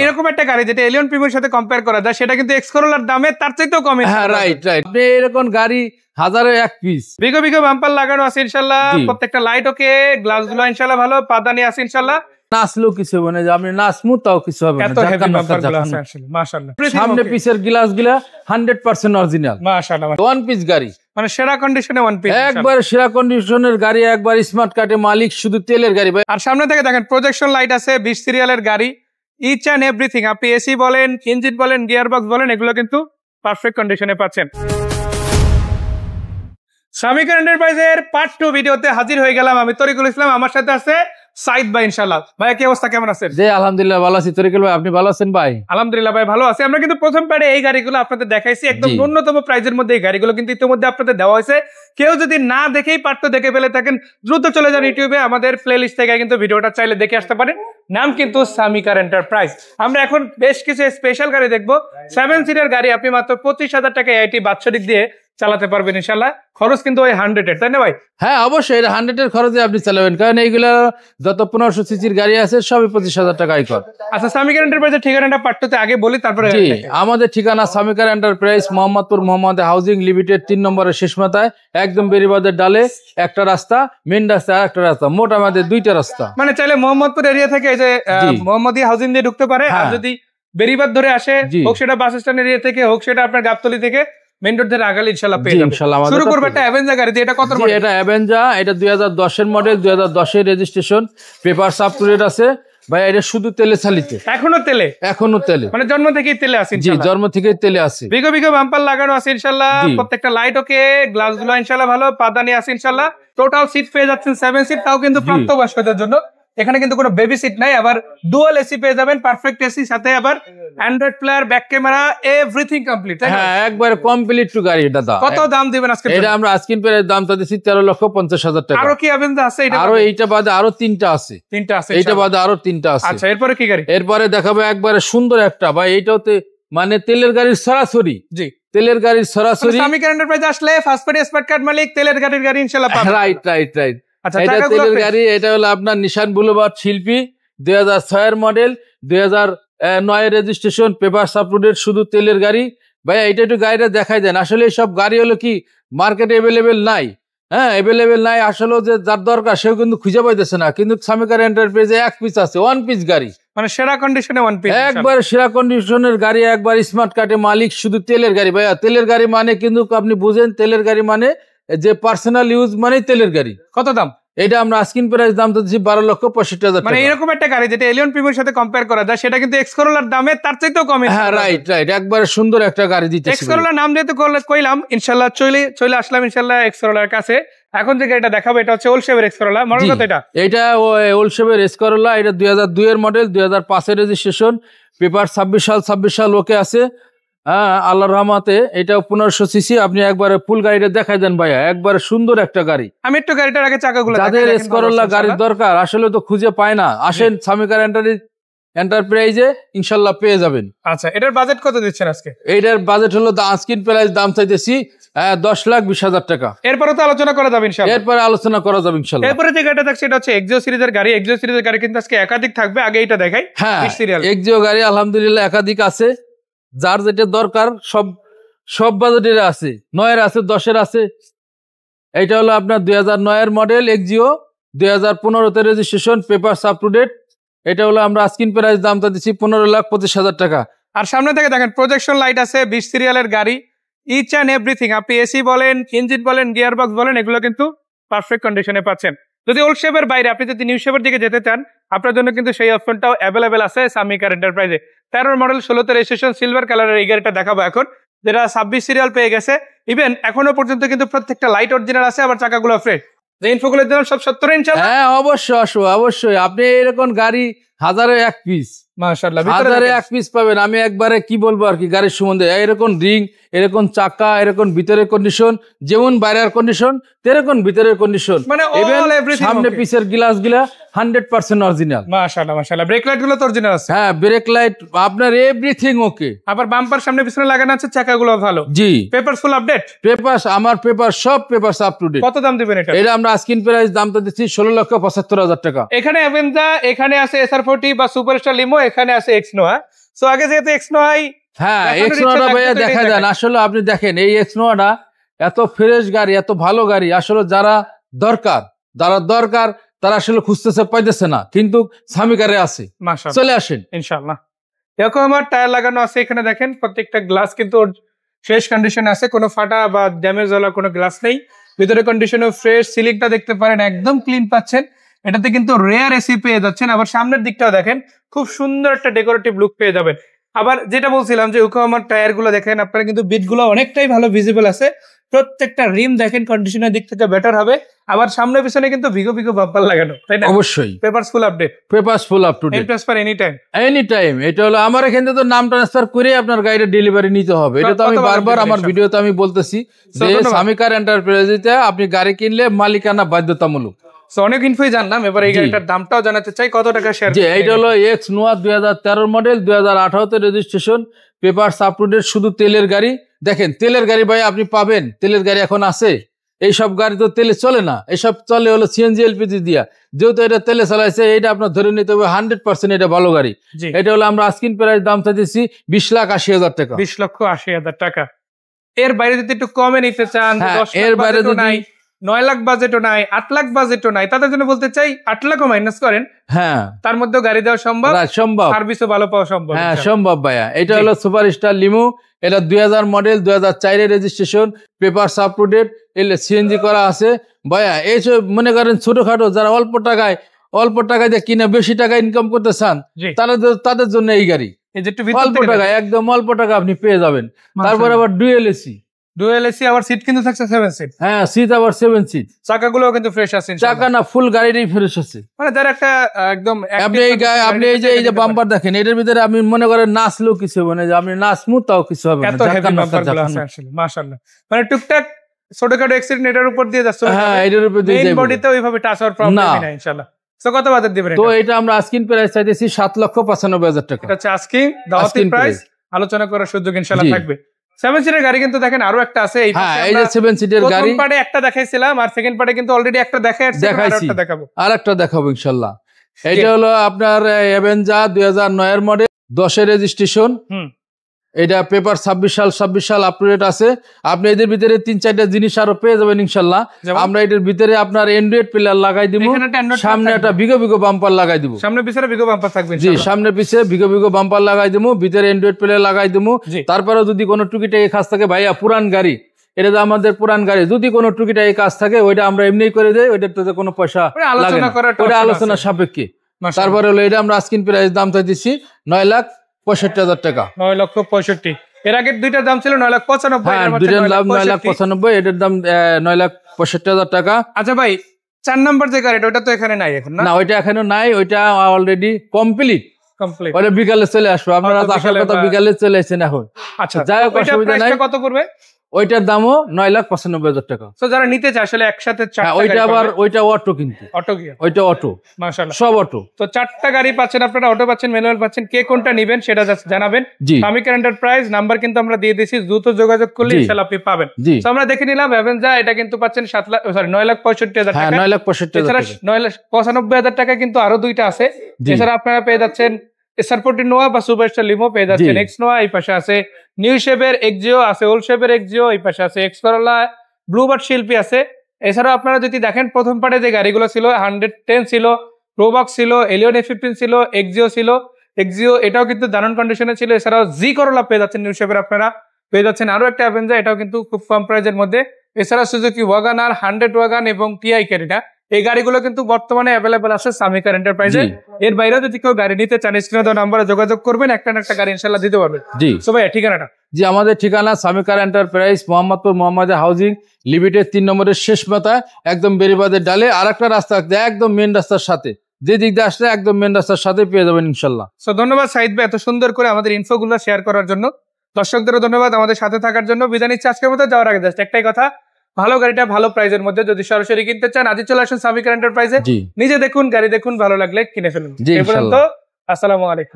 এরকম একটা গাড়ি যেটা এলিয়ন প্রিমিয়ার সাথে কম্পেয়ার করা যায় সেটা কিন্তু এক্স করোলার দামে তার চাইতেও কমে। হ্যাঁ রাইট রাইট। আপনি এরকম গাড়ি হাজারে এক পিস বিগো বিগো বাম্পার লাগানো আছে ইনশাআল্লাহ, প্রত্যেকটা লাইট ওকে, গ্লাস গুলো ইনশাআল্লাহ ভালো, পাদানি আছে ইনশাআল্লাহ। নাচলেও কিছু হবে না, যে আপনি নাচমু তাও কিছু হবে না। এত হেভি বাম্পার গুলো আছে আসলে মাশাআল্লাহ। সামনে পিসের গ্লাস গুলা 100% অরিজিনাল মাশাআল্লাহ। ওয়ান পিস গাড়ি, মানে সেরা কন্ডিশনে ওয়ান পিস, একবার সেরা কন্ডিশনের গাড়ি, একবার স্মার্ট কার্ডে মালিক, শুধু তেলের গাড়ি ভাই। আর সামনে থেকে দেখেন প্রজেকশন লাইট আছে, 20 সিরিয়ালের গাড়ি, ইচ এন্ড এভরিথিং, আপনি এসি বলেন, ইঞ্জিন বলেন, গিয়ার বক্স বলেন, এগুলো কিন্তু পারফেক্ট কন্ডিশনে পাচ্ছেন। সামিকা এন্টারপ্রাইজের পার্ট 2 ভিডিওতে হাজির হয়ে গেলাম আমি তরিকুল ইসলাম, আমার সাথে আছে সাইদ ভাই ইনশাআল্লাহ। ভাই কি অবস্থা, কেমন আছেন? জি আলহামদুলিল্লাহ ভালো আছি। তরিকুল ভাই আপনি ভালো আছেন? ভাই আলহামদুলিল্লাহ ভাই ভালো আছি। আমরা কিন্তু প্রথম পার্টে এই গাড়িগুলো আপনাদের দেখাইছি, একদম ন্যূনতম প্রাইজের মধ্যে এই গাড়িগুলো কিন্তু ইতিমধ্যে আপনাদের দেওয়া হয়েছে। কেউ যদি না দেখেই পার্ট 2 দেখে ফেলে থাকেন, দ্রুত চলে যান ইউটিউবে, আমাদের প্লেলিস্ট থেকে কিন্তু ভিডিওটা চাইলে দেখে আসতে পারেন। নাম কিন্তু সামিকা এন্টারপ্রাইজ। আমরা এখন বেশ কিছু স্পেশাল গাড়ি দেখবো। 7 সিটের গাড়ি আপনি মাত্র 25,000 টাকা আইটি বাৎসরিক দিয়ে চালাতে পারবেন ইনশাআল্লাহ। খরচ কিন্তু ওই 100 এর, তাই না ভাই? হ্যাঁ অবশ্যই, এটা 100 এর খরচে আপনি চালাবেন, কারণ এইগুলো যত 1500 সিসির গাড়ি আছে সবই 25,000 টাকা আয়কর। আচ্ছা, সামিকা এন্টারপ্রাইজের ঠিকানাটা পার্ট 2 তে আগে বলি, তারপরে জি আমাদের ঠিকানা Samika enterprise, Mohammadpur Mohammad housing limited 3 নম্বরের শেষ মাথায়, একদম বেরিবাদের ডালে একটা রাস্তা, মেইন রাস্তা আর একটা রাস্তা, মোট আমাদের 2টা রাস্তা। মানে চাইলে মোহাম্মদপুর এরিয়া থেকে এই যে মোহাম্মদী হাউজিং দিয়ে ঢুকতে পারে, আর যদি বেরিবাদ ধরে আসে, হোক সেটা বাস স্ট্যান্ড এরিয়া থেকে, হোক সেটা আপনার গাবতলী থেকে, মেইন রোড ধরে আগালে ইনশাআল্লাহ পেয়ে যাবেন। শুরু করব একটা অ্যাভেঞ্জার গাড়ি দিয়ে। এটা কত মডেল? এটা অ্যাভেঞ্জার, এটা 2010 এর মডেল, 2010 এর registration, papers up to date আছে ভাই। এটা শুধু তেলে চালিত, এখনো তেলে, এখনো তেলে, মানে জন্ম থেকেই তেলে আছে ইনশাআল্লাহ। জি জন্ম থেকেই তেলে আছে। বিগো বিগো বাম্পার লাগানো আছে ইনশাআল্লাহ, প্রত্যেকটা লাইট ওকে, গ্লাস গুলো ইনশাআল্লাহ ভালো, পাদানি আছে ইনশাআল্লাহ। টোটাল সিট পেয়ে যাচ্ছেন 7 সিট, তাও কিন্তু প্রাপ্তবয়স্কদের জন্য। এখানে কিন্তু কোনো বেবি সিট নাই, আবার ডুয়াল এসি পেয়ে যাবেন, পারফেক্ট এসি, সাথে আবার Android player, back camera, everything complete. হ্যাঁ একবারে কমপ্লিট টু গাড়ি। এটা কত দাম দিবেন আজকে? এটা আমরা আজকিন পের দামটা দিছি 13,50,000 টাকা। আরো কি অ্যাভেঞ্জার আছে? এটা আরো এইটা বাদে আরো 3টা আছে। 3টা আছে, এইটা বাদে আরো 3টা আছে। আচ্ছা, এরপরে কি গাড়ি? এরপরে দেখাবো একবারে সুন্দর একটা ভাই, এইটাতে মানে তেলের গাড়ির সরাসরি। জি তেলের গাড়ির সরাসরি। সামিকা এন্টারপ্রাইজ আসলে ফার্স্ট পার্টি স্মার্ট কার্ড মালিক, তেলের গাড়ির গাড়ি ইনশাআল্লাহ পাবেন। Right right right. আচ্ছা, এটা তেলের গাড়ি। এটা হলো আপনার নিশান বুলেভার্ড শিল্পী, 2006 এর মডেল, 2009 এর registration, papers up to date, শুধু তেলের গাড়ি ভাইয়া। এটা একটু গাড়িটা দেখাই দেন। আসলে সব গাড়ি হলো কি মার্কেটে অ্যাভেলেবেল নাই, হ্যাঁ অ্যাভেলেবেল নাই আসলে, যে যার দরকার সেও কিন্তু খুঁজে পাইতেছে না, কিন্তু সামিকা এন্টারপ্রাইজে এক পিস আছে, ওয়ান পিস গাড়ি, মানে সেরা কন্ডিশনে ওয়ান পিস, একবার সেরা কন্ডিশনের গাড়ি, একবার স্মার্ট কার্ডে মালিক, শুধু তেলের গাড়ি ভাইয়া। তেলের গাড়ি মানে কিন্তু আপনি বুঝেন, তেলের গাড়ি মানে যে পার্সোনাল ইউজ মানে তেলের গাড়ি। কত দাম? এটা আমরা আস্কিন প্রাইস দাম তো দিচ্ছি 12,65,000 টাকা। মানে এরকম একটা গাড়ি যেটা এলিয়ন প্রিমিয়ার সাথে কম্পেয়ার করা যায়, সেটা কিন্তু এক্স করোলার দামে তার চাইতেও কমে। হ্যাঁ রাইট রাইট, একবারে সুন্দর একটা গাড়ি দিতেছি। এক্স করোলার নাম যেহেতু কইলাম, ইনশাআল্লাহ চলে আসলাম ইনশাআল্লাহ এক্স করোলার কাছে। এখন যে গাড়িটা দেখাবো এটা হচ্ছে ওল্ড শেপের এক্স করোলা। মডেল কত এটা? এটা ওল্ড শেপের এক্স করোলা। এটা 2002 এর মডেল, 2005 এর রেজিস্ট্রেশন, পেপার 26 সাল ওকে আছে। হ্যাঁ আল্লাহর রহমতে। এটা 1500 সিসি। আপনি একবারে ফুল গাড়িটা দেখাই দেন ভাইয়া, একবারে সুন্দর একটা গাড়ি। আমি একটু গাড়িটার আগে চাকাগুলো, যাদের এক্স করোলা গাড়ির দরকার আসলে তো খুঁজে পায় না, আসেন সামিকা এন্টারপ্রাইজে ইনশাল্লাহ পেয়ে যাবেন। আচ্ছা, এটার বাজেট কত দিচ্ছেন আজকে? এইটার বাজেট হলো আস্কিন প্রাইস দাম চাইতেছি 10,20,000 টাকা। এরপরে তো আলোচনা করা যাবে ইনশাআল্লাহ। এরপরে আলোচনা করা যাবে ইনশাআল্লাহ। এরপরে যে গাড়িটা দেখছি এটা হচ্ছে এক্সিও সিরিজের গাড়ি। এক্সিও সিরিজের গাড়ি কিন্তু আজকে একাধিক থাকবে, আগে এটা দেখাই। হ্যাঁ এক্সিও গাড়ি আলহামদুলিল্লাহ একাধিক আছে, যার যেটা দরকার সব বাজেটের আছে। 9 আছে, 10 আছে। এইটা হলো আপনার 2009 model Axio, 2015 registration, papers up to date. এটা হলো আমরা আস্কিন প্রাইস দামটা দিচ্ছি 15,25,000 টাকা। আর সামনে থেকে দেখেন প্রজেকশন লাইট আছে, 20 সিরিয়ালের গাড়ি, ইচ এন্ড এভরিথিং, আপনি এসি বলেন, ইঞ্জিন বলেন, গিয়ার বক্স বলেন, এগুলো কিন্তু পারফেক্ট কন্ডিশনে পাচ্ছেন। যদি ওল্ড শেপের বাইরে আপনি যদি নিউ শেপের দিকে যেতে চান, আপনার জন্য কিন্তু সেই অপশনটাও অ্যাভেলেবেল আছে সামিকা এন্টারপ্রাইজে। 13 মডেল, 16 রেজিস্ট্রেশন, সিলভার কালারের এই গাড়িটা দেখাবো এখন, যেটা 26 সিরিয়াল পেয়ে গেছে। ইভেন এখনো পর্যন্ত কিন্তু প্রত্যেকটা লাইট অরিজিনাল আছে, আবার চাকাগুলো ফ্রেশ। যে ইনফোগুলো দিলাম সব 70 ইনশাআল্লাহ। হ্যাঁ অবশ্যই আপনি এরকম গাড়ি হাজারে এক পিস, মাশাআল্লাহ হাজারে এক পিস পাবেন। আমি একবারে কি বলবো আর কি গাড়ির সম্বন্ধে, এরকম রিং, এরকম চাকা, এরকম ভিতরের কন্ডিশন, যেমন বাইরের কন্ডিশন তেরকম ভিতরের কন্ডিশন, মানে সামনে পিসের গ্লাস গুলা 100% অরিজিনাল। মাশাআল্লাহ ব্রেক লাইট গুলো তো অরিজিনাল আছে। হ্যাঁ ব্রেক লাইট আপনার এভরিথিং ওকে। আবার বাম্পার সামনে পিছনে লাগানো আছে, চাকাগুলো ভালো। জি পেপার ফুল আপডেট, পেপারস আমার পেপার সব পেপারস আপ টু ডেট। কত দাম দিবেন এটা? এটা আমরা আস্কিন প্রাইস দামটা দিচ্ছি 16,75,000 টাকা। এখানে অ্যাভেঞ্জার, এখানে আছে এসআর SR40 বা সুপারস্টার লিমো, এখানে আছে এক্সনোয়া। সো আগে যেহেতু এক্সনোয়াই, হ্যাঁ এক্সনোয়াটা ভাইয়া দেখা যান। আসলে আপনি দেখেন এই এক্সনোয়াটা এত ফ্রেশ গাড়ি, এত ভালো গাড়ি, আসলে যারা দরকার তারা আসলে খুঁজতেছে, পাইতেছে না, কিন্তু সামিকারে আছে। চলে আসেন ইনশাআল্লাহ। দেখো আমার টায়ার লাগানো আছে এখানে, দেখেন প্রত্যেকটা গ্লাস কিন্তু ফ্রেশ কন্ডিশনে আছে, কোনো ফাটা বা ড্যামেজ হওয়ার কোনো গ্লাস নেই। ভিতরে কন্ডিশনও ফ্রেশ, সিলিংটা দেখতে পারেন একদম ক্লিন পাচ্ছেন। এটাতে কিন্তু রেয়ার এসি পেয়ে যাচ্ছেন। আবার সামনের দিকটাও দেখেন, খুব সুন্দর একটা ডেকোরেটিভ লুক পেয়ে যাবেন। আবার যেটা বলছিলাম যে ইয়োকোহামার টায়ার গুলো দেখেন আপনারা, কিন্তু বিট গুলো অনেকটাই ভালো ভিজিবল আছে। প্রত্যেকটা রিম দেখেন কন্ডিশনের দিক থেকে বেটার হবে। আবার সামনে পিছনে কিন্তু ভিগো বাম্পার লাগানো, তাই না? অবশ্যই papers full update, papers full up to date, transfer any time. এটা হলো আমার এখানে তো নাম ট্রান্সফার করে আপনার গাড়ির ডেলিভারি নিতে হবে। এটা তো আমি বারবার আমার ভিডিওতে আমি বলতেছি যে সামিকার এন্টারপ্রাইজে আপনি গাড়ি কিনলে মালিকানা বাধ্যতামূলক। সো অনেক ইনফোই জানলাম, এবার এই গাড়িটার দামটাও জানাতে চাই, কত টাকা শেয়ার? জি, এটা হলো এক্স নোয়া 2013 মডেল, 2018 তে registration, papers up to date, শুধু তেলের গাড়ি। দেখেন তেলের গাড়ি ভাই আপনি পাবেন, তেলের গাড়ি এখন আছে। এইসব গাড়ি তো তেলে চলে না, এসব চলে হলো সিএনজি এলপিজি দিয়া। যেহেতু এটা তেলে চালাইছে, এটা আপনার ধরে নিতে হবে 100% এটা ভালো গাড়ি। এটা হলো আমরা আস্কিং প্রাইস দাম চাইতেছি 20,80,000 টাকা। 20,80,000 টাকা। এর বাইরে যদি একটু কমে নিতে চান, এর বাইরে যদি 9 লাখ বাজেটও নাই, 8 লাখ বাজেটও নাই, তাদের জন্য বলতে চাই 8 লাখও মাইনাস করেন, হ্যাঁ তার মধ্যেও গাড়ি দেওয়া সম্ভব, সার্ভিসও ভালো পাওয়া সম্ভব। হ্যাঁ সম্ভব ভাইয়া। এটা হলো সুপারস্টার লিমো, এটা 2000 মডেল, 2004 এর registration, papers up to date, CNG করা আছে ভাইয়া। এই মনে করেন ছোটখাটো যারা অল্প টাকায় দিয়ে কিনে বেশি টাকা ইনকাম করতে চান, তাদের জন্য এই গাড়ি। অল্প টাকায়, একদম অল্প টাকা আপনি পেয়ে যাবেন। তারপর আবার ডুয়েল এসি, আবার সিট কিন্তু থাকছে 7 সিট। হ্যাঁ সিট আবার 7 সিট। চাকাগুলোও কিন্তু ফ্রেশ আছে, চাকা না ফুল গাড়িরই ফ্রেশ আছে। মানে তার একটা একদম আপনি এই যে বাম্পার দেখেন, এটার ভিতরে আপনি মনে করেন নাচলেও কিছু হবে না, যে আপনি নাচমু তাও কিছু হবে না। এত হেভি বাম্পারগুলো আছে আসলে মাশাআল্লাহ। মানে টুকটাক ছোটখাটো অ্যাক্সিডেন্ট এটার উপর দিয়ে যাচ্ছে। হ্যাঁ এটার উপর দিয়ে যাবে, বডিতে ওইভাবে টাচ হওয়ার প্রবলেম নাই ইনশাআল্লাহ। সো কত বাজেট দিবেন? তো এটা আমরা আস্কিং প্রাইস চাইতেছি 7,95,000 টাকা। এটা হচ্ছে আস্কিং, দাওয়াতি প্রাইস, আলোচনা করার সুযোগ ইনশাআল্লাহ থাকবে। 7 সিটের গাড়ি কিন্তু দেখেন আরো একটা আছে। এই যে 7 সিটের গাড়ি প্রথম পার্টে একটা দেখাইছিলাম, আর সেকেন্ড পার্টে কিন্তু অলরেডি একটা দেখাইছি, আরেকটা দেখাবো ইনশাআল্লাহ। এটা হলো আপনার অ্যাভেঞ্জার 2009 এর মডেল, 10 এর রেজিস্ট্রেশন। এটা পেপার 26 সাল আপডেট আছে। আপনি এদের ভিতরে 3-4টা জিনিস আরো পেয়ে যাবেন ইনশাআল্লাহ। আমরা এটার ভিতরে আপনার অ্যান্ড্রয়েড প্লেয়ার লাগাই দিব, সামনে একটা বিগো বাম্পার লাগাই দিব। সামনে পিছনে বিগো বাম্পার থাকবে। জি, সামনে পিছে বিগো বাম্পার লাগাই দিব, ভিতরে অ্যান্ড্রয়েড প্লেয়ার লাগাই দিব। তারপরে যদি কোনো টুকিটাকি কাজ থাকে, ভাইয়া পুরান গাড়ি, এটা তো আমাদের পুরান গাড়ি, যদি কোনো টুকিটাকি কাজ থাকে ওইটা আমরা এমনিই করে দেই, ওইটাতে কোনো পয়সা লাগে না, ওটা আলোচনা সাপেক্ষে। তারপরে হলো এটা আমরা আস্কিং প্রাইস দাম চাইতেছি 9,65,000 টাকা। 9,65,000। এর আগের দুইটার দাম ছিল 9,95,000। হ্যাঁ দুইটার দাম 9,95,000, এটার দাম 9,65,000 টাকা। আচ্ছা ভাই, 4 নাম্বার যে গাড়িটা, ওটা তো এখানে নাই এখন, না ওইটা এখনো নাই, ওইটা অলরেডি কমপ্লিট। ওটা বিকালে চলে আসবে, আপনারা আসার কথা বিকালে চলে আসেন এখন। আচ্ছা যাই হোক, অসুবিধা নাই। কত পড়বে? ওইটার দামও 9,95,000 টাকা। তো যারা নিতে চায় আসলে একসাথে ওইটা আবার ওইটা অটো, কিন্তু অটো গিয়া, ওইটা অটো মাশাআল্লাহ সব অটো। তো 4টা গাড়ি পাচ্ছেন আপনারা, অটো পাচ্ছেন, ম্যানুয়াল পাচ্ছেন। কে কোনটা নেবেন সেটা জানাবেন। সামিকার এন্টারপ্রাইজ নাম্বার কিন্তু আমরা দিয়ে দিয়েছি, দ্রুত যোগাযোগ করলে ইনশাআল্লাহ আপনি পাবেন। তো আমরা দেখে নিলাম অ্যাভেঞ্জার, এটা কিন্তু পাচ্ছেন 9,65,000 টাকা। 9,65,000 এছাড়া 9,95,000 টাকা কিন্তু আরো দুইটা আছে। এছাড়া আপনারা পেয়ে যাচ্ছেন SR40 নোয়া বা সুপারস্টার লিমো, পেয়ে যাচ্ছেন এক্স নোয়া, এই পাশে আছে নিউ শেপের এক্সিও আছে, ওল্ড শেপের এক্সিও, এই পাশে আছে এক্স করোলা, ব্লুবার্ড শিল্পী আছে। এছাড়াও আপনারা যদি দেখেন প্রথম পার্টে যে গাড়িগুলো ছিল, 110 ছিল, প্রোবক্স ছিল, এলিয়ন A15 ছিল, এক্সিও ছিল, এক্সিও এটাও কিন্তু দারুণ কন্ডিশনে ছিল। এছাড়াও জি করোলা পেয়ে যাচ্ছেন নিউ শেপের, আপনারা পেয়ে যাচ্ছেন আরো একটা অ্যাভেঞ্জার, এটাও কিন্তু খুব কম প্রাইজের মধ্যে। এছাড়া সুজুকি ওয়াগানার, 100 ওয়াগান এবং টিআই ক্যারিটা, এই গাড়িগুলো কিন্তু বর্তমানে অ্যাভেলেবল আছে সামিকার এন্টারপ্রাইজে। এর বাইরেও যদি কেউ গাড়ি নিতে চান, স্ক্রিনে দেওয়া নাম্বারে যোগাযোগ করবেন, একটা না একটা গাড়ি ইনশাআল্লাহ দিতে পারবেন। জি সো ভাই ঠিকানাটা? জি, আমাদের ঠিকানা সামিকার enterprise, Mohammadpur Mohammadia housing limited 3 নম্বরের শেষ মাথায়, একদম বেরিবাদের ডালে। আর একটা রাস্তা একদম মেন রাস্তার সাথে, যে দিক দিয়ে আসলে একদম মেন রাস্তার সাথে পেয়ে যাবেন ইনশাআল্লাহ। সো ধন্যবাদ সাইদ ভাই এত সুন্দর করে আমাদের ইনফোগুলো শেয়ার করার জন্য। দর্শকদেরও ধন্যবাদ আমাদের সাথে থাকার জন্য। বিদায় নিচ্ছি আজকের মতো। যাওয়ার আগে জাস্ট একটাই কথা, ভালো গাড়িটা ভালো প্রাইজের মধ্যে যদি সরাসরি কিনতে চান, আজই চলে আসুন সামিকার এন্টারপ্রাইজে। নিজে দেখুন, গাড়ি দেখুন, ভালো লাগলে কিনে ফেলুন। এই পর্যন্ত, আসসালামু আলাইকুম।